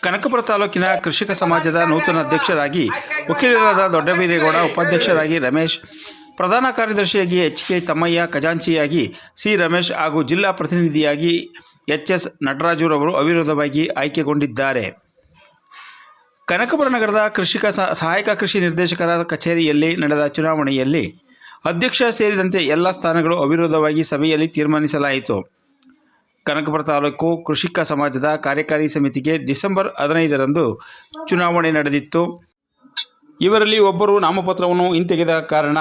ಕನಕಪುರ ತಾಲೂಕಿನ ಕೃಷಿಕ ಸಮಾಜದ ನೂತನ ಅಧ್ಯಕ್ಷರಾಗಿ ವಕೀಲರಾದ ದೊಡ್ಡಬೀರೇಗೌಡ, ಉಪಾಧ್ಯಕ್ಷರಾಗಿ ರಮೇಶ್, ಪ್ರಧಾನ ಕಾರ್ಯದರ್ಶಿಯಾಗಿ ಎಚ್.ಕೆ. ತಮ್ಮಯ್ಯ, ಖಜಾಂಚಿಯಾಗಿ ಸಿ. ರಮೇಶ್ ಹಾಗೂ ಜಿಲ್ಲಾ ಪ್ರತಿನಿಧಿಯಾಗಿ ಎಚ್.ಎಸ್. ನಟರಾಜುರವರು ಅವಿರೋಧವಾಗಿ ಆಯ್ಕೆಗೊಂಡಿದ್ದಾರೆ. ಕನಕಪುರ ನಗರದ ಕೃಷಿಕ ಸಹಾಯಕ ಕೃಷಿ ನಿರ್ದೇಶಕರ ಕಚೇರಿಯಲ್ಲಿ ನಡೆದ ಚುನಾವಣೆಯಲ್ಲಿ ಅಧ್ಯಕ್ಷ ಸೇರಿದಂತೆ ಎಲ್ಲ ಸ್ಥಾನಗಳು ಅವಿರೋಧವಾಗಿ ಸಭೆಯಲ್ಲಿ ತೀರ್ಮಾನಿಸಲಾಯಿತು. ಕನಕಪುರ ತಾಲೂಕು ಕೃಷಿಕ ಸಮಾಜದ ಕಾರ್ಯಕಾರಿ ಸಮಿತಿಗೆ ಡಿಸೆಂಬರ್ 15ರಂದು ಚುನಾವಣೆ ನಡೆದಿತ್ತು. ಇವರಲ್ಲಿ ಒಬ್ಬರು ನಾಮಪತ್ರವನ್ನು ಹಿಂತೆಗೆದ ಕಾರಣ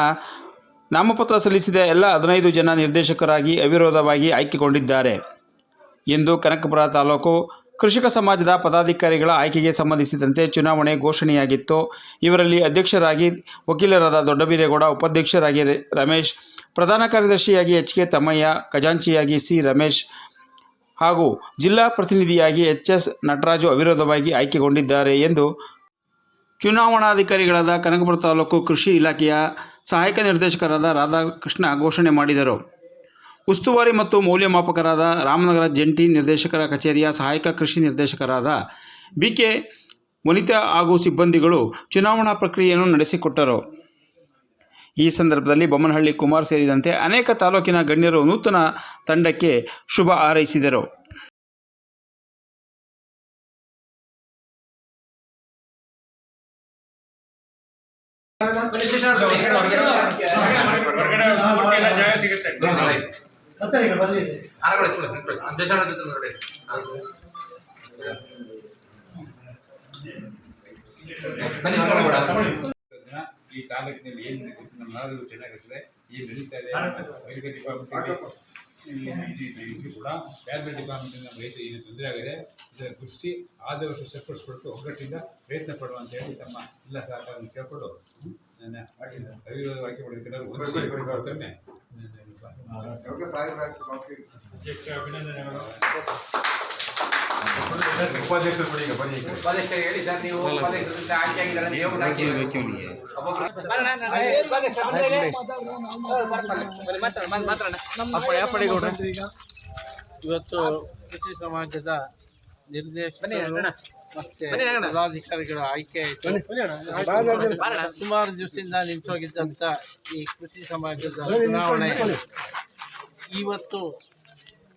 ನಾಮಪತ್ರ ಸಲ್ಲಿಸಿದ ಎಲ್ಲ 15 ಜನ ನಿರ್ದೇಶಕರಾಗಿ ಅವಿರೋಧವಾಗಿ ಆಯ್ಕೆಗೊಂಡಿದ್ದಾರೆ ಎಂದು ಕನಕಪುರ ತಾಲೂಕು ಕೃಷಿಕ ಸಮಾಜದ ಪದಾಧಿಕಾರಿಗಳ ಆಯ್ಕೆಗೆ ಸಂಬಂಧಿಸಿದಂತೆ ಚುನಾವಣೆ ಘೋಷಣೆಯಾಗಿತ್ತು. ಇವರಲ್ಲಿ ಅಧ್ಯಕ್ಷರಾಗಿ ವಕೀಲರಾದ ದೊಡ್ಡಬೀರೇಗೌಡ, ಉಪಾಧ್ಯಕ್ಷರಾಗಿ ರಮೇಶ್, ಪ್ರಧಾನ ಕಾರ್ಯದರ್ಶಿಯಾಗಿ ಎಚ್.ಕೆ. ತಮ್ಮಯ್ಯ, ಖಜಾಂಚಿಯಾಗಿ ಸಿ. ರಮೇಶ್ ಹಾಗೂ ಜಿಲ್ಲಾ ಪ್ರತಿನಿಧಿಯಾಗಿ ಎಚ್.ಎಸ್. ನಟರಾಜು ಅವಿರೋಧವಾಗಿ ಆಯ್ಕೆಗೊಂಡಿದ್ದಾರೆ ಎಂದು ಚುನಾವಣಾಧಿಕಾರಿಗಳಾದ ಕನಕಪುರ ತಾಲೂಕು ಕೃಷಿ ಇಲಾಖೆಯ ಸಹಾಯಕ ನಿರ್ದೇಶಕರಾದ ರಾಧಾಕೃಷ್ಣ ಘೋಷಣೆ ಮಾಡಿದರು. ಉಸ್ತುವಾರಿ ಮತ್ತು ಮೌಲ್ಯಮಾಪಕರಾದ ರಾಮನಗರ ಜಂಟಿ ನಿರ್ದೇಶಕರ ಕಚೇರಿಯ ಸಹಾಯಕ ಕೃಷಿ ನಿರ್ದೇಶಕರಾದ ಬಿ.ಕೆ. ವನಿತಾ ಹಾಗೂ ಸಿಬ್ಬಂದಿಗಳು ಚುನಾವಣಾ ಪ್ರಕ್ರಿಯೆಯನ್ನು ನಡೆಸಿಕೊಟ್ಟರು. ಈ ಸಂದರ್ಭದಲ್ಲಿ ಬೊಮ್ಮನಹಳ್ಳಿ ಕುಮಾರ್ ಸೇರಿದಂತೆ ಅನೇಕ ತಾಲೂಕಿನ ಗಣ್ಯರು ನೂತನ ತಂಡಕ್ಕೆ ಶುಭ ಹಾರೈಸಿದರು. ಈ ತಾಲೂಕಿನಲ್ಲಿ ಏನು ನಡೀತಿದೆ, ನಮ್ಮ ನಾಡು ಚೆನ್ನಾಗಿರ್ತದೆ, ಏನು ನಡೀತಾ ಇದೆ ವೈದ್ಯಕೀಯ ಡಿಪಾರ್ಟ್ಮೆಂಟ್ ಇದು ಕೂಡ ಬೇರೆ ಡಿಪಾರ್ಟ್ಮೆಂಟಿಂದ ನಮ್ಮ ರೈತರು ಏನು ತೊಂದರೆ ಆಗಿದೆ, ಇದನ್ನು ಗುರುತಿಸಿ ಆದರ್ಶ ಸರಿಪಡಿಸ್ಬಿಟ್ಟು ಒಗ್ಗಟ್ಟಿಂದ ಪ್ರಯತ್ನ ಪಡುವ ಅಂತ ಹೇಳಿ ತಮ್ಮ ಎಲ್ಲ ಸಹಕಾರವನ್ನು ಕೇಳ್ಕೊಂಡು ನನ್ನ ಅವಿರೋಧವಾಗಿ ಒಳ್ಳೆ ಅಭಿನಂದನೆಗಳು. ಉಪಾಧ್ಯಕ್ಷರು ಹೇಳಿ ಸರ್, ನೀವು ಉಪಾಧ್ಯಕ್ಷರಿಂದ ಆಯ್ಕೆ ಆಗಿದ್ದಾರೆ. ಇವತ್ತು ಕೃಷಿ ಸಮಾಜದ ನಿರ್ದೇಶಕರು ಮತ್ತೆ ಪದಾಧಿಕಾರಿಗಳ ಆಯ್ಕೆ ಆಯಿತು. ಸುಮಾರು ದಿವಸದಿಂದ ನಿಂತೋಗಿದ್ದಂಥ ಈ ಕೃಷಿ ಸಮಾಜದ ಚುನಾವಣೆ ಇವತ್ತು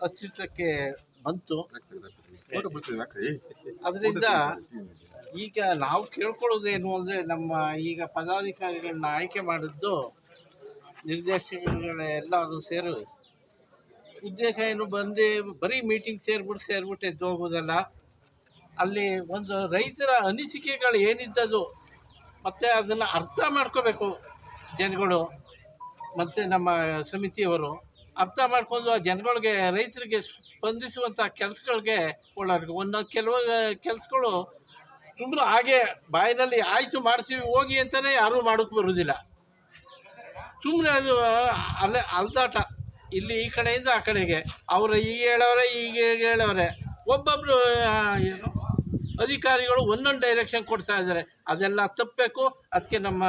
ಅಸ್ತಿತ್ವಕ್ಕೆ ಬಂತು. ಅದರಿಂದ ಈಗ ನಾವು ಕೇಳ್ಕೊಳ್ಳೋದೇನು ಅಂದರೆ, ನಮ್ಮ ಈಗ ಪದಾಧಿಕಾರಿಗಳನ್ನ ಆಯ್ಕೆ ಮಾಡಿದ್ದು ನಿರ್ದೇಶಕರುಗಳ ಎಲ್ಲರೂ ಸೇರಿ ಉದ್ದೇಶ ಏನು ಬರೀ ಮೀಟಿಂಗ್ ಸೇರ್ಬಿಟ್ಟು ಎದ್ದು ಹೋಗೋದಲ್ಲ. ಅಲ್ಲಿ ಒಂದು ರೈತರ ಅನಿಸಿಕೆಗಳು ಏನಿದ್ದದು ಮತ್ತು ಅದನ್ನು ಅರ್ಥ ಮಾಡ್ಕೋಬೇಕು ಜನಗಳು ಮತ್ತು ನಮ್ಮ ಸಮಿತಿಯವರು ಅರ್ಥ ಮಾಡ್ಕೊಂಡು ಆ ಜನಗಳಿಗೆ, ರೈತರಿಗೆ ಸ್ಪಂದಿಸುವಂಥ ಕೆಲಸಗಳಿಗೆ ಓಡಾಡಬೇಕು. ಕೆಲವು ಕೆಲಸಗಳು ಸುಮ್ಮನೆ ಹಾಗೆ ಬಾಯಿನಲ್ಲಿ ಆಯಿತು ಮಾಡಿಸ್ತೀವಿ ಹೋಗಿ ಅಂತಲೇ ಯಾರೂ ಮಾಡೋಕ್ಕೆ ಬರೋದಿಲ್ಲ. ಸುಮ್ಮನೆ ಅದು ಅಲ್ದಾಟ, ಇಲ್ಲಿ ಈ ಕಡೆಯಿಂದ ಆ ಕಡೆಗೆ ಅವರು ಈಗ ಹೇಳೋರೆ ಒಬ್ಬೊಬ್ಬರು ಅಧಿಕಾರಿಗಳು ಒಂದೊಂದು ಡೈರೆಕ್ಷನ್ ಕೊಡ್ತಾ ಇದ್ದಾರೆ. ಅದೆಲ್ಲ ತಪ್ಪಬೇಕು. ಅದಕ್ಕೆ ನಮ್ಮ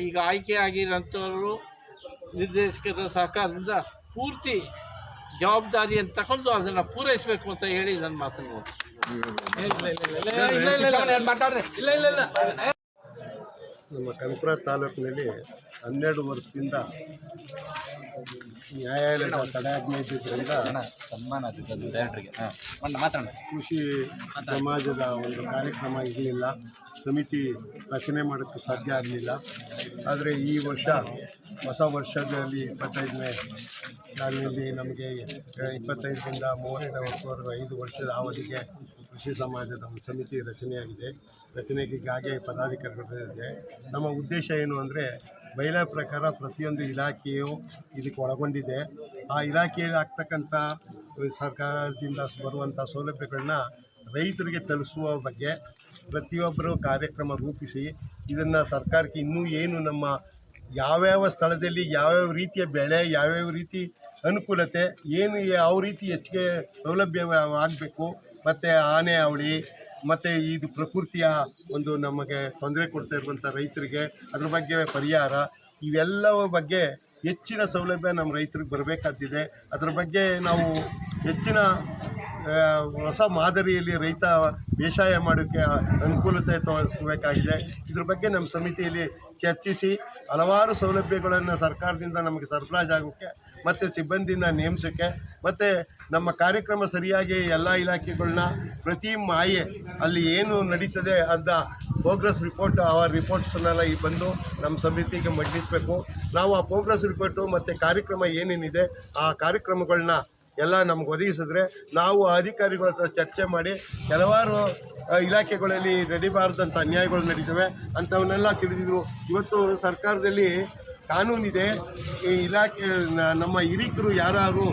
ಈಗ ಆಯ್ಕೆ ಆಗಿರೋಂಥವರು ನಿರ್ದೇಶಕರ ಸಹಕಾರದಿಂದ ಪೂರ್ತಿ ಜವಾಬ್ದಾರಿಯನ್ನು ತಗೊಂಡು ಅದನ್ನು ಪೂರೈಸಬೇಕು ಅಂತ ಹೇಳಿ ನನ್ನ ಮಾತನ್ನು ನಮ್ಮ ಕನಕಪುರ ತಾಲೂಕಿನಲ್ಲಿ 12 ವರ್ಷದಿಂದ ನ್ಯಾಯಾಲಯದ ತಡೆಯಾಜ್ಞೆ ಇದ್ದಿದ್ದರಿಂದ ಕೃಷಿ ಸಮಾಜದ ಒಂದು ಕಾರ್ಯಕ್ರಮ ಇರಲಿಲ್ಲ, ಸಮಿತಿ ರಚನೆ ಮಾಡೋಕ್ಕೆ ಸಾಧ್ಯ ಆಗಲಿಲ್ಲ. ಆದರೆ ಈ ವರ್ಷ ಹೊಸ ವರ್ಷದಲ್ಲಿ 25ನೇ ಸಾಲಿನಲ್ಲಿ ನಮಗೆ 25ರಿಂದ 30ನೇ ವರ್ಷವರೆಗೂ 5 ವರ್ಷದ ಅವಧಿಗೆ ಕೃಷಿ ಸಮಾಜದ ಒಂದು ಸಮಿತಿ ರಚನೆಯಾಗಿದೆ. ರಚನೆಗಾಗಿ ಪದಾಧಿಕಾರಿಗಳಿದೆ. ನಮ್ಮ ಉದ್ದೇಶ ಏನು ಅಂದರೆ, ಬಯಲ ಪ್ರಕಾರ ಪ್ರತಿಯೊಂದು ಇಲಾಖೆಯು ಇದಕ್ಕೆ ಒಳಗೊಂಡಿದೆ. ಆ ಇಲಾಖೆಯಲ್ಲಿ ಆಗ್ತಕ್ಕಂಥ ಸರ್ಕಾರದಿಂದ ಬರುವಂಥ ಸೌಲಭ್ಯಗಳನ್ನ ರೈತರಿಗೆ ತಲುಪಿಸುವ ಬಗ್ಗೆ ಪ್ರತಿಯೊಬ್ಬರು ಕಾರ್ಯಕ್ರಮ ರೂಪಿಸಿ ಇದನ್ನು ಸರ್ಕಾರಕ್ಕೆ ಇನ್ನೂ ಏನು ನಮ್ಮ ಯಾವ್ಯಾವ ಸ್ಥಳದಲ್ಲಿ ಯಾವ್ಯಾವ ರೀತಿಯ ಬೆಳೆ, ಯಾವ್ಯಾವ ರೀತಿ ಅನುಕೂಲತೆ, ಏನು ಯಾವ ರೀತಿ ಹೆಚ್ಚಿಗೆ ಸೌಲಭ್ಯವಾಗಬೇಕು, ಮತ್ತು ಆನೆ ಅವಳಿ ಮತ್ತು ಇದು ಪ್ರಕೃತಿಯ ಒಂದು ನಮಗೆ ತೊಂದರೆ ಕೊಡ್ತಾ ಇರುವಂಥ ರೈತರಿಗೆ ಅದ್ರ ಬಗ್ಗೆ ಪರಿಹಾರ, ಇವೆಲ್ಲವ ಬಗ್ಗೆ ಹೆಚ್ಚಿನ ಸೌಲಭ್ಯ ನಮ್ಮ ರೈತರಿಗೆ ಬರಬೇಕಾಗ್ತಿದೆ. ಅದರ ಬಗ್ಗೆ ನಾವು ಹೆಚ್ಚಿನ ಹೊಸ ಮಾದರಿಯಲ್ಲಿ ರೈತ ಬೇಸಾಯ ಮಾಡೋಕ್ಕೆ ಅನುಕೂಲತೆ ತಗೋಬೇಕಾಗಿದೆ. ಇದ್ರ ಬಗ್ಗೆ ನಮ್ಮ ಸಮಿತಿಯಲ್ಲಿ ಚರ್ಚಿಸಿ ಹಲವಾರು ಸೌಲಭ್ಯಗಳನ್ನು ಸರ್ಕಾರದಿಂದ ನಮಗೆ ಸರಬರಾಜಾಗೋಕ್ಕೆ ಮತ್ತು ಸಿಬ್ಬಂದಿನ ನೇಮಿಸೋಕ್ಕೆ ಮತ್ತು ನಮ್ಮ ಕಾರ್ಯಕ್ರಮ ಸರಿಯಾಗಿ ಎಲ್ಲ ಇಲಾಖೆಗಳನ್ನ ಪ್ರತಿ ಮಾಯೆ ಅಲ್ಲಿ ಏನು ನಡೀತದೆ ಅಂತ ಪ್ರೋಗ್ರೆಸ್ ರಿಪೋರ್ಟ್ ರಿಪೋರ್ಟ್ಸನ್ನೆಲ್ಲ ಈ ಬಂದು ನಮ್ಮ ಸಮಿತಿಗೆ ಮಂಡಿಸಬೇಕು. ನಾವು ಆ ಪ್ರೋಗ್ರೆಸ್ ರಿಪೋರ್ಟು ಮತ್ತು ಕಾರ್ಯಕ್ರಮ ಏನೇನಿದೆ ಆ ಕಾರ್ಯಕ್ರಮಗಳನ್ನ ಎಲ್ಲ ನಮ್ಗೆ ಒದಗಿಸಿದ್ರೆ ನಾವು ಅಧಿಕಾರಿಗಳ ಹತ್ರ ಚರ್ಚೆ ಮಾಡಿ ಕೆಲವಾರು ಇಲಾಖೆಗಳಲ್ಲಿ ನಡಿಬಾರ್ದಂಥ ಅನ್ಯಾಯಗಳು ನಡೀತವೆ ಅಂಥವನ್ನೆಲ್ಲ ತಿಳಿದಿದ್ರು. ಇವತ್ತು ಸರ್ಕಾರದಲ್ಲಿ ಕಾನೂನಿದೆ, ಈ ಇಲಾಖೆ ನಮ್ಮ ಹಿರಿಕರು ಯಾರು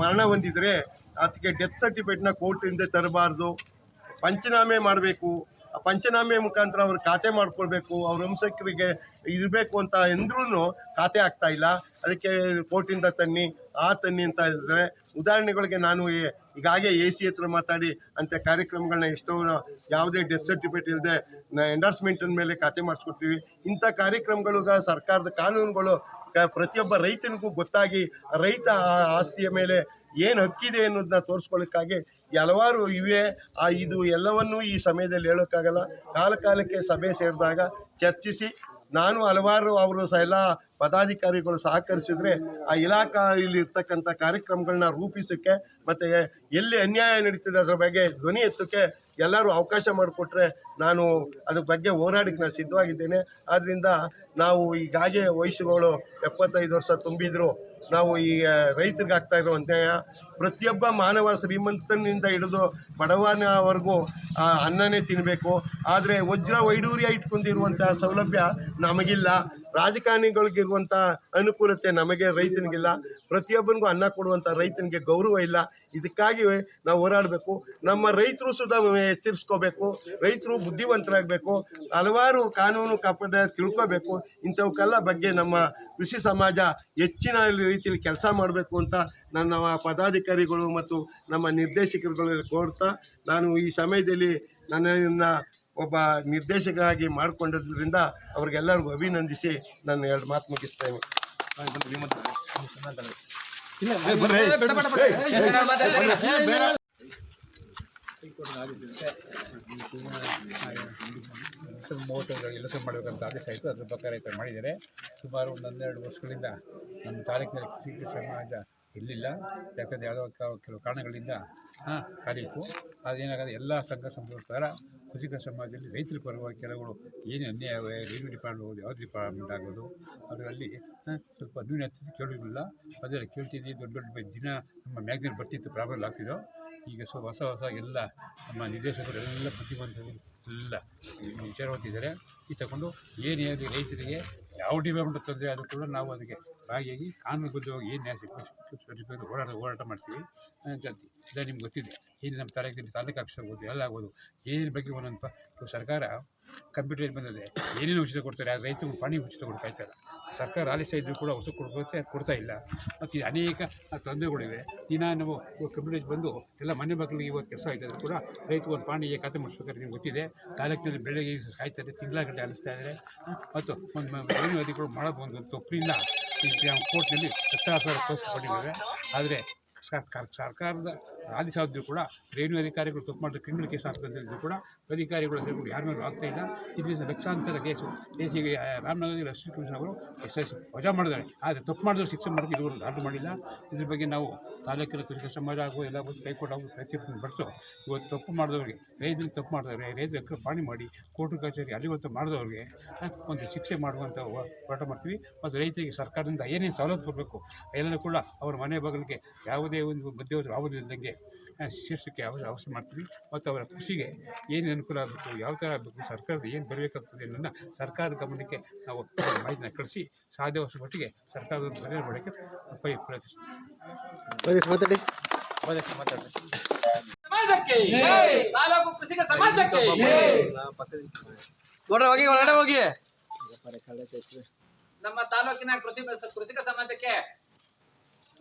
ಮರಣ ಹೊಂದಿದರೆ ಅದಕ್ಕೆ ಡೆತ್ ಸರ್ಟಿಫಿಕೇಟ್ನ ಕೋರ್ಟಿಂದ ತರಬಾರ್ದು, ಪಂಚನಾಮೆ ಮಾಡಬೇಕು. ಆ ಪಂಚನಾಮೆ ಮುಖಾಂತರ ಅವ್ರು ಖಾತೆ ಮಾಡ್ಕೊಳ್ಬೇಕು, ಅವ್ರ ವಂಶಕರಿಗೆ ಇರಬೇಕು ಅಂತ ಅಂದ್ರೂ ಖಾತೆ ಆಗ್ತಾಯಿಲ್ಲ. ಅದಕ್ಕೆ ಕೋರ್ಟಿಂದ ತನ್ನಿ ಅಂತ ಹೇಳಿದ್ರೆ ಉದಾಹರಣೆಗಳಿಗೆ ನಾನು ಈಗಾಗಲೇ AC ಹತ್ರ ಮಾತಾಡಿ ಅಂಥ ಕಾರ್ಯಕ್ರಮಗಳನ್ನ ಎಷ್ಟೋ ಯಾವುದೇ ಡೆತ್ ಸರ್ಟಿಫಿಕೇಟ್ ಇಲ್ಲದೆ ಎಂಡರ್ಸ್ಮೆಂಟಿನ ಮೇಲೆ ಖಾತೆ ಮಾಡಿಸ್ಕೊಡ್ತೀವಿ. ಇಂಥ ಕಾರ್ಯಕ್ರಮಗಳು ಸರ್ಕಾರದ ಕಾನೂನುಗಳು ಪ್ರತಿಯೊಬ್ಬ ರೈತನಿಗೂ ಗೊತ್ತಾಗಿ ರೈತ ಆಸ್ತಿಯ ಮೇಲೆ ಏನು ಹಕ್ಕಿದೆ ಅನ್ನೋದನ್ನ ತೋರಿಸ್ಕೊಳ್ಳೋಕ್ಕಾಗಿ ಹಲವಾರು ಇವೆ. ಇದು ಎಲ್ಲವನ್ನೂ ಈ ಸಮಯದಲ್ಲಿ ಹೇಳೋಕ್ಕಾಗಲ್ಲ. ಕಾಲಕ್ಕೆ ಸಭೆ ಸೇರಿದಾಗ ಚರ್ಚಿಸಿ ನಾನು ಹಲವಾರು ಅವರು ಎಲ್ಲ ಪದಾಧಿಕಾರಿಗಳು ಸಹಕರಿಸಿದರೆ ಆ ಇಲಾಖೆಯಲ್ಲಿ ಇರ್ತಕ್ಕಂಥ ಕಾರ್ಯಕ್ರಮಗಳನ್ನ ರೂಪಿಸೋಕ್ಕೆ ಮತ್ತು ಎಲ್ಲಿ ಅನ್ಯಾಯ ನಡೀತಿದೆ ಅದರ ಬಗ್ಗೆ ಧ್ವನಿ ಎತ್ತೋಕ್ಕೆ ಎಲ್ಲರೂ ಅವಕಾಶ ಮಾಡಿಕೊಟ್ರೆ ನಾನು ಅದ್ರ ಬಗ್ಗೆ ಹೋರಾಡಕ್ಕೆ ನಾನು ಸಿದ್ಧವಾಗಿದ್ದೇನೆ. ಆದ್ದರಿಂದ ನಾವು ಈಗಾಗಲೇ ವಯಸ್ಸುಗಳು 75 ವರ್ಷ ತುಂಬಿದ್ರು ನಾವು ಈ ರೈತರಿಗೆ ಆಗ್ತಾ ಇರೋ ಅನ್ಯಾಯ ಪ್ರತಿಯೊಬ್ಬ ಮಾನವ ಶ್ರೀಮಂತನಿಂದ ಹಿಡಿದು ಬಡವನವರೆಗೂ ಅನ್ನನೇ ತಿನ್ನಬೇಕು. ಆದರೆ ವಜ್ರ ವೈಡೂರ್ಯ ಇಟ್ಕೊಂಡಿರುವಂಥ ಸೌಲಭ್ಯ ನಮಗಿಲ್ಲ, ರಾಜಕಾರಣಿಗಳಿಗಿರುವಂಥ ಅನುಕೂಲತೆ ನಮಗೆ ರೈತನಿಗಿಲ್ಲ, ಪ್ರತಿಯೊಬ್ಬನಿಗೂ ಅನ್ನ ಕೊಡುವಂಥ ರೈತನಿಗೆ ಗೌರವ ಇಲ್ಲ. ಇದಕ್ಕಾಗಿ ನಾವು ಹೋರಾಡಬೇಕು. ನಮ್ಮ ರೈತರು ಸುಧಾ ಎಚ್ಚರಿಸ್ಕೋಬೇಕು, ರೈತರು ಬುದ್ಧಿವಂತರಾಗಬೇಕು, ಹಲವಾರು ಕಾನೂನು ಕಾಪಾಡ ತಿಳ್ಕೋಬೇಕು. ಇಂಥವಕ್ಕೆಲ್ಲ ಬಗ್ಗೆ ನಮ್ಮ ಕೃಷಿ ಸಮಾಜ ಹೆಚ್ಚಿನ ರೀತಿಯಲ್ಲಿ ಕೆಲಸ ಮಾಡಬೇಕು ಅಂತ ನನ್ನ ಪದಾಧಿಕಾರಿಗಳು ಮತ್ತು ನಮ್ಮ ನಿರ್ದೇಶಕರುಗಳು ಕೋರ್ತಾ ನಾನು ಈ ಸಮಯದಲ್ಲಿ ನನ್ನನ್ನು ಒಬ್ಬ ನಿರ್ದೇಶಕರಾಗಿ ಮಾಡಿಕೊಂಡಿದ್ದರಿಂದ ಅವ್ರಿಗೆಲ್ಲರಿಗೂ ಅಭಿನಂದಿಸಿ ನಾನು 2 ಮಾತು ಮುಗಿಸ್ತೇನೆ. ಡಿಸೆಂಬರ್ 31 ಎಲೆಕ್ಷನ್ ಮಾಡಬೇಕಂತ ಆದೇಶ ಆಯಿತು. ಅದ್ರ ಪ್ರಕಾರ ಈ ಥರ ಮಾಡಿದ್ದಾರೆ. ಸುಮಾರು ಒಂದು 12 ವರ್ಷಗಳಿಂದ ನಮ್ಮ ತಾಲೂಕಿನಲ್ಲಿ ಕೃಷಿ ಸಮಾಜ ಇರಲಿಲ್ಲ. ಯಾಕಂದರೆ ಯಾವುದೋ ಕೆಲವು ಕಾರಣಗಳಿಂದ ಖಾಲಿ ಇತ್ತು. ಅದೇನಾಗದೆ ಎಲ್ಲ ಸಂಘ ಸಂಸ್ಥೆಗಳ ಕೃಷಿಕ ಸಮಾಜದಲ್ಲಿ ರೈತರ ಪರವಾಗಿ ಕೆಲವರು ಏನು ಅನ್ಯಾಯ ರೆವಿನ್ಯೂ ಡಿಪಾರ್ಟ್ಮೆಂಟ್ ಆಗೋದು, ಯಾವ ಡಿಪಾರ್ಟ್ಮೆಂಟ್ ಆಗೋದು ಅದರಲ್ಲಿ ಸ್ವಲ್ಪ ನ್ಯೂನತೆ ಕೇಳಿರಲಿಲ್ಲ. ಅದೆಲ್ಲ ಕೇಳ್ತಿದ್ವಿ. ದೊಡ್ಡ ದಿನ ನಮ್ಮ ಮ್ಯಾಗ್ಝಿನ್ ಬರ್ತಿತ್ತು, ಪ್ರಾಬ್ಲಮ್ ಆಗ್ತಿದ್ದೋ. ಈಗ ಹೊಸ ಎಲ್ಲ ನಮ್ಮ ನಿರ್ದೇಶಕರು ಎಲ್ಲ ಪ್ರತಿಬಂಧಗಳು ಎಲ್ಲ ವಿಚಾರವಂತಿದ್ದಾರೆ. ಈ ತಗೊಂಡು ಏನೇ ಆಗಲಿ ರೈತರಿಗೆ ಯಾವ ಡಿಪಾರ್ಟ್ಮೆಂಟ್ ತೊಂದರೆ ಆದರೂ ಕೂಡ ನಾವು ಅದಕ್ಕೆ ಭಾಗಿಯಾಗಿ ಕಾನೂನುಬದ್ಧವಾಗಿ ಏನು ನ್ಯಾಯ ಸಿಗಬೇಕು ಹೋರಾಟ ಮಾಡ್ತೀವಿ. ಜಾತಿ ಇದು ನಿಮ್ಗೆ ಗೊತ್ತಿದೆ. ಇಲ್ಲಿ ನಮ್ಮ ತಾಲೂಕು ಆಫೀಸ್ ಆಗ್ಬೋದು, ಎಲ್ಲ ಆಗ್ಬೋದು, ಏನೇನು ಬಗ್ಗೆ ಒಂದೊಂದು ಸರ್ಕಾರ ಕಂಪ್ಯೂಟರ್ ಬಂದಿದೆ. ಏನೇನು ಉಚಿತ ಕೊಡ್ತಾರೆ, ಆ ರೈತರು ಪಾಣಿ ಉಚಿತ ಕೊಡ್ತಾಯಿದ್ದಾರೆ. ಸರ್ಕಾರ ಆಲಸ್ಯ ಇದ್ದರೂ ಕೂಡ ಹೊಸ ಕೊಡ್ತಾ ಇಲ್ಲ. ಮತ್ತು ಅನೇಕ ತೊಂದರೆಗಳಿವೆ. ದಿನ ನಾವು ಕಂಪ್ಯೂಟರ್ ಬಂದು ಎಲ್ಲ ಮನೆ ಮಕ್ಕಳಿಗೆ ಇವತ್ತು ಕೆಲಸ ಆಯ್ತದೆ ಕೂಡ ರೈತರು ಒಂದು ಪಾಣಿಗೆ ಖಾತೆ ಮಾಡಿಸ್ಬೇಕಾದ್ರೆ ನಿಮ್ಗೆ ಗೊತ್ತಿದೆ. ತಾಲೂಕಿನಲ್ಲಿ ಬೆಳಗ್ಗೆ ಕಾಯ್ತಾರೆ, ತಿಂಗಳಗಟ್ಟಲೆ ಅನಿಸ್ತಾ ಇದ್ದಾರೆ. ಮತ್ತು ಒಂದು ರೆವಿನ್ಯೂ ಅಧಿಕಾರಿಗಳು ಮಾಡೋದು ಒಂದು ತಪ್ಪಿಲ್ಲ. ಈ ಕೋರ್ಟ್ನಲ್ಲಿ 10,000 ಪೋಸ್ಟ್ ಕೊಟ್ಟಿದ್ದೇವೆ. ಆದರೆ ಸರ್ಕಾರದ ಆದೇಶಾದರೂ ಕೂಡ ರೆವಿನ್ಯೂ ಅಧಿಕಾರಿಗಳು ತಪ್ಪು ಮಾಡಿದ್ರೆ ಕ್ರಿಮಿನಲ್ ಕೇಸ್ ಹಾಕಿದ್ರು ಕೂಡ ಅಧಿಕಾರಿಗಳು ಸೇರಿಕೊಂಡು ಯಾರ ಮೇಲೂ ಆಗ್ತಾಯಿಲ್ಲ. ಇದರಿಂದ ಲಕ್ಷಾಂತರ ಕೇಸು ಕೇಸಿಗೆ ರಾಮನಗರ ಅಸಿಸ್ಟೆಂಟ್ ಕಮಿಷನರ್ ಅವರು SS ವಜಾ ಮಾಡಿದ್ದಾರೆ. ಆದರೆ ತಪ್ಪು ಮಾಡಿದ್ರು ಶಿಕ್ಷೆ ಮಾಡೋಕ್ಕೆ ಇದುವರೆಗೂ ಆರ್ಡರ್ ಮಾಡಿಲ್ಲ. ಇದ್ರ ಬಗ್ಗೆ ನಾವು ತಾಲೂಕಿನ ಕೃಷಿ ಸಮಾಜ ಹಾಗೂ ಎಲ್ಲ ಕೈಕೊಟ್ಟು ಹಾಗೂ ಪ್ರತಿಯೊಬ್ಬರು ಬರ್ತು. ಇವತ್ತು ತಪ್ಪು ಮಾಡಿದವ್ರಿಗೆ, ರೈತರಿಗೆ ತಪ್ಪು ಮಾಡಿದವ್ರೆ, ರೈತರಿಗೆ ಪಾಣಿ ಮಾಡಿ ಕೋರ್ಟು ಕಚೇರಿ ಅಲ್ಲಿವತ್ತು ಮಾಡಿದವ್ರಿಗೆ ಒಂದು ಶಿಕ್ಷೆ ಮಾಡುವಂಥ ಹೋರಾಟ ಮಾಡ್ತೀವಿ. ಮತ್ತು ರೈತರಿಗೆ ಸರ್ಕಾರದಿಂದ ಏನೇನು ಸವಲತ್ತು ಕೊಡಬೇಕು ಎಲ್ಲನೂ ಕೂಡ ಅವರ ಮನೆ ಬಾಗಿಲಿಗೆ ಯಾವುದೇ ಒಂದು ಮಧ್ಯವರ್ತಿ ಆಗೋದಿಲ್ಲದಂಗೆ ಶೀರ್ಷಕ್ಕೆ ಅವಶ್ಯ ಮಾಡ್ತೀವಿ. ಮತ್ತು ಅವರ ಕೃಷಿಗೆ ಏನು ಅನುಕೂಲ ಆಗಬೇಕು, ಯಾವ ಥರ ಆಗಬೇಕು, ಸರ್ಕಾರದ ಏನು ಬರಬೇಕಾಗ್ತದೆ ಅನ್ನೋದನ್ನು ಸರ್ಕಾರದ ಗಮನಕ್ಕೆ ನಾವು ಮಾಹಿತಿನ ಕಳಿಸಿ ಸಾಧ್ಯವಷ್ಟು ಮಟ್ಟಿಗೆ ಸರ್ಕಾರದ ಮನೆ ಮಾಡೋಕ್ಕೆ ಪ್ರಯತ್ನಿಸ್ತೀವಿ. ತಾಲೂಕು ಕೃಷಿಕ ಸಮಾಜಕ್ಕೆ ಹೊರಗಡೆ ಹೋಗಿ ನಮ್ಮ ತಾಲೂಕಿನ ಕೃಷಿಕ ಸಮಾಜಕ್ಕೆ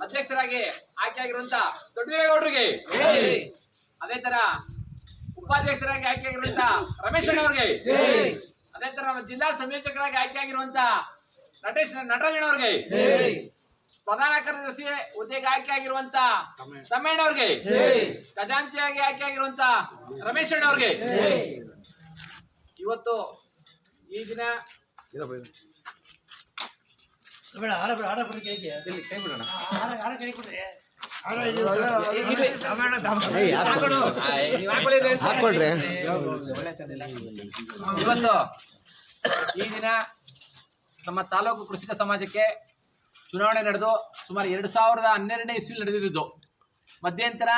ಅಧ್ಯಕ್ಷರಾಗಿ ಆಯ್ಕೆಯಾಗಿರುವಂತ ದೊಡ್ಡವೀರೇಗೌಡರಿಗೆ, ಅದೇ ತರ ಉಪಾಧ್ಯಕ್ಷರಾಗಿ ಆಯ್ಕೆಯಾಗಿರುವಂತ ರಮೇಶ್ ಅವರಿಗೆ, ಅದೇ ತರ ನಮ್ಮ ಜಿಲ್ಲಾ ಸಂಯೋಜಕರಾಗಿ ಆಯ್ಕೆಯಾಗಿರುವಂತ ನಟರಾಜಣ್ಣವ್ರಿಗೆ, ಪ್ರಧಾನ ಕಾರ್ಯದರ್ಶಿ ಹುದ್ದೆಗೆ ಆಯ್ಕೆ ಆಗಿರುವಂತ ತಮ್ಮಣ್ಣವ್ರಿಗೆ, ಖಜಾಂಚಿಯಾಗಿ ಆಯ್ಕೆ ಆಗಿರುವಂತ ರಮೇಶ್ ಅಣ್ಣವ್ರಿಗೆ ಇವತ್ತು ಈ ದಿನ ಇವತ್ತು ಈ ದಿನ ನಮ್ಮ ತಾಲೂಕು ಕೃಷಿಕ ಸಮಾಜಕ್ಕೆ ಚುನಾವಣೆ ನಡೆದು ಸುಮಾರು 2012ನೇ ಇಸ್ವಿಲಿ ನಡೆದಿದ್ದು. ಮಧ್ಯಂತರ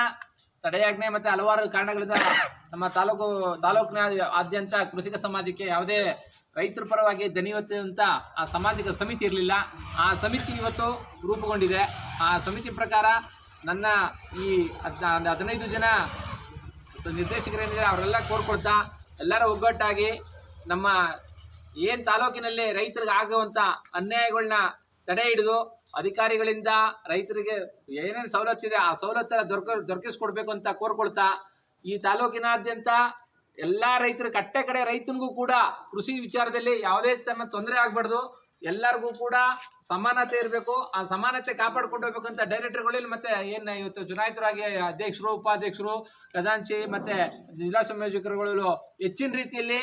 ತಡೆಯಾಜ್ಞೆ ಮತ್ತೆ ಹಲವಾರು ಕಾರಣಗಳಿಂದ ನಮ್ಮ ತಾಲೂಕಿನ ಆದ್ಯಂತ ಕೃಷಿಕ ಸಮಾಜಕ್ಕೆ ಯಾವುದೇ ರೈತರ ಪರವಾಗಿ ದನಿಯುವಂತ ಆ ಸಾಮಾಜಿಕ ಸಮಿತಿ ಇರಲಿಲ್ಲ. ಆ ಸಮಿತಿ ಇವತ್ತು ರೂಪುಗೊಂಡಿದೆ. ಆ ಸಮಿತಿ ಪ್ರಕಾರ ನನ್ನ ಈ 15 ಜನ ನಿರ್ದೇಶಕರೇನಿದೆ ಅವರೆಲ್ಲ ಕೋರ್ಕೊಳ್ತಾ ಎಲ್ಲರ ಒಗ್ಗಟ್ಟಾಗಿ ನಮ್ಮ ಏನು ತಾಲೂಕಿನಲ್ಲಿ ರೈತರಿಗೆ ಆಗುವಂಥ ಅನ್ಯಾಯಗಳನ್ನ ತಡೆ ಹಿಡಿದು ಅಧಿಕಾರಿಗಳಿಂದ ರೈತರಿಗೆ ಏನೇನು ಸವಲತ್ತಿದೆ ಆ ಸವಲತ್ತೆಲ್ಲ ದೊರಕಿಸ್ಕೊಡ್ಬೇಕು ಅಂತ ಕೋರ್ಕೊಳ್ತಾ ಈ ತಾಲೂಕಿನಾದ್ಯಂತ ಎಲ್ಲ ರೈತರ ಕಡೆ ರೈತನಿಗೂ ಕೂಡ ಕೃಷಿ ವಿಚಾರದಲ್ಲಿ ಯಾವುದೇ ತನ್ನ ತೊಂದರೆ ಆಗಬಾರ್ದು, ಎಲ್ಲರಿಗೂ ಕೂಡ ಸಮಾನತೆ ಇರಬೇಕು. ಆ ಸಮಾನತೆ ಕಾಪಾಡ್ಕೊಂಡು ಹೋಗ್ಬೇಕು ಅಂತ ಡೈರೆಕ್ಟರ್ಗಳಲ್ಲಿ ಮತ್ತೆ ಏನು ಇವತ್ತು ಚುನಾಯಿತರಾಗಿ ಅಧ್ಯಕ್ಷರು, ಉಪಾಧ್ಯಕ್ಷರು, ಖಜಾಂಚಿ ಮತ್ತೆ ಜಿಲ್ಲಾ ಸಂಯೋಜಕರುಗಳು ಹೆಚ್ಚಿನ ರೀತಿಯಲ್ಲಿ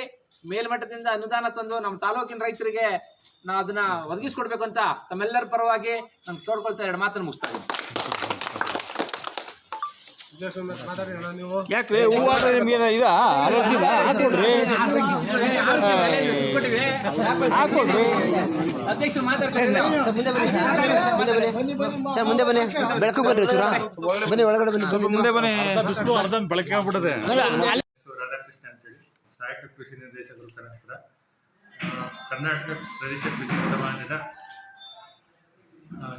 ಮೇಲ್ಮಟ್ಟದಿಂದ ಅನುದಾನ ತಂದು ನಮ್ಮ ತಾಲೂಕಿನ ರೈತರಿಗೆ ನಾವು ಅದನ್ನ ಒದಗಿಸ್ಕೊಡ್ಬೇಕು ಅಂತ ತಮ್ಮೆಲ್ಲರ ಪರವಾಗಿ ನಾನು ಕೇಳ್ಕೊಳ್ತಾ 2 ಮಾತನ್ನು ಮುಗಿಸ್ತಾ ಇದ್ದೀನಿ. ಯಾಕ್ರಿ ಹೂವಾದ ನಿಮ್ಗೇನ ಇದ ಅಲರ್ಜಿದ ಹಾಕೊಡ್ರಿ ಹಾಕೊಡ್ರಿ. ಅಧ್ಯಕ್ಷರು ಮಾತಾಡ್ತಾರೆ. ಮುಂದೆ ಬನ್ನಿ, ಬೆಳಕು ಬನ್ನಿ, ಚೂರ ಬನ್ನಿ, ಒಳಗಡೆ ಬನ್ನಿ, ಮುಂದೆ ಬನ್ನಿ. ರಾಧಾಕೃಷ್ಣ ಅಂತೇಳಿ ಸಹಾಯಕ ಕೃಷಿ ನಿರ್ದೇಶಕರು ಕನಕಪುರ. ಕರ್ನಾಟಕ ಪ್ರದೇಶ ಕೃಷಿ ಸಮಾಜದ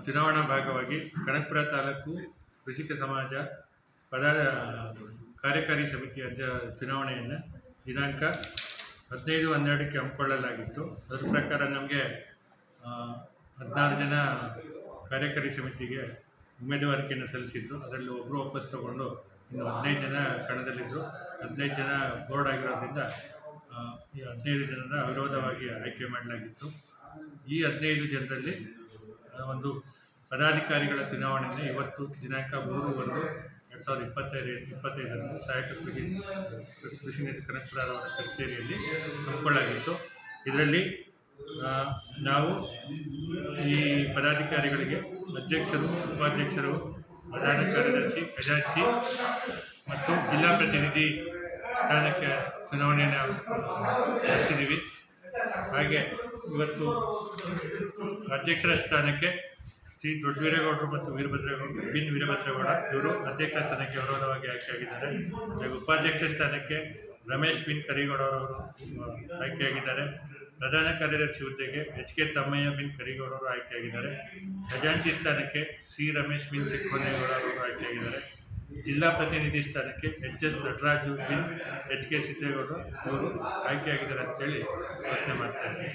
ಚುನಾವಣಾ ಭಾಗವಾಗಿ ಕನಕಪುರ ತಾಲೂಕು ಕೃಷಿಕ ಸಮಾಜ ಕಾರ್ಯಕಾರಿ ಸಮಿತಿಯ ಚುನಾವಣೆಯನ್ನು ದಿನಾಂಕ 15/12ಕ್ಕೆ ಹಮ್ಮಿಕೊಳ್ಳಲಾಗಿತ್ತು. ಅದರ ಪ್ರಕಾರ ನಮಗೆ 16 ಜನ ಕಾರ್ಯಕಾರಿ ಸಮಿತಿಗೆ ಉಮೇದುವಾರಿಕೆಯನ್ನು ಸಲ್ಲಿಸಿದ್ರು. ಅದರಲ್ಲಿ ಒಬ್ಬರು ವಾಪಸ್ ತಗೊಂಡು ಇನ್ನು 15 ಜನ ಕಣದಲ್ಲಿದ್ದರು. 15 ಜನ ಬೋರ್ಡ್ ಆಗಿರೋದ್ರಿಂದ ಈ 15 ಜನರ ಅವಿರೋಧವಾಗಿ ಆಯ್ಕೆ ಮಾಡಲಾಗಿತ್ತು. ಈ 15 ಜನರಲ್ಲಿ ಒಂದು ಪದಾಧಿಕಾರಿಗಳ ಚುನಾವಣೆಯನ್ನು ಇವತ್ತು ದಿನಾಂಕ 3/1/2025 ಸಹಾಯಕ ಕೃಷಿ ನೀತಿ ಕನಕಪುರ ಕಚೇರಿಯಲ್ಲಿ ಹಮ್ಮಿಕೊಳ್ಳಲಾಗಿತ್ತು. ಇದರಲ್ಲಿ ನಾವು ಈ ಪದಾಧಿಕಾರಿಗಳಿಗೆ ಅಧ್ಯಕ್ಷರು, ಉಪಾಧ್ಯಕ್ಷರು, ಪ್ರಧಾನ ಕಾರ್ಯದರ್ಶಿ, ಖಜಾಂಚಿ ಮತ್ತು ಜಿಲ್ಲಾ ಪ್ರತಿನಿಧಿ ಸ್ಥಾನಕ್ಕೆ ಚುನಾವಣೆಯನ್ನು ನಡೆಸಿದ್ದೀವಿ. ಹಾಗೆ ಇವತ್ತು ಅಧ್ಯಕ್ಷರ ಸ್ಥಾನಕ್ಕೆ ಸಿ ದೊಡ್ಡವೀರೇಗೌಡರು ಮತ್ತು ವೀರಭದ್ರೇಗೌಡ ಇವರು ಅಧ್ಯಕ್ಷ ಸ್ಥಾನಕ್ಕೆ ವಿರೋಧವಾಗಿ ಆಯ್ಕೆಯಾಗಿದ್ದಾರೆ. ಹಾಗೂ ಉಪಾಧ್ಯಕ್ಷ ಸ್ಥಾನಕ್ಕೆ ರಮೇಶ್ ಬಿನ್ ಕರಿಗೌಡರವರು ಆಯ್ಕೆಯಾಗಿದ್ದಾರೆ. ಪ್ರಧಾನ ಕಾರ್ಯದರ್ಶಿ ಹುದ್ದೆಗೆ HK ತಮ್ಮಯ್ಯ ಬಿನ್ ಕರಿಗೌಡರು ಆಯ್ಕೆಯಾಗಿದ್ದಾರೆ. ಖಜಾಂಚಿ ಸ್ಥಾನಕ್ಕೆ ಸಿ ರಮೇಶ್ ಬಿನ್ ಚಿಕ್ಕಮನೇಗೌಡರವರು ಆಯ್ಕೆಯಾಗಿದ್ದಾರೆ. ಜಿಲ್ಲಾ ಪ್ರತಿನಿಧಿ ಸ್ಥಾನಕ್ಕೆ HS ನಟರಾಜು ಬಿನ್ HK ಸಿದ್ದೇಗೌಡರು ಅವರು ಆಯ್ಕೆಯಾಗಿದ್ದಾರೆ ಅಂತೇಳಿ ಘೋಷಣೆ ಮಾಡ್ತಾ ಇದ್ದಾರೆ.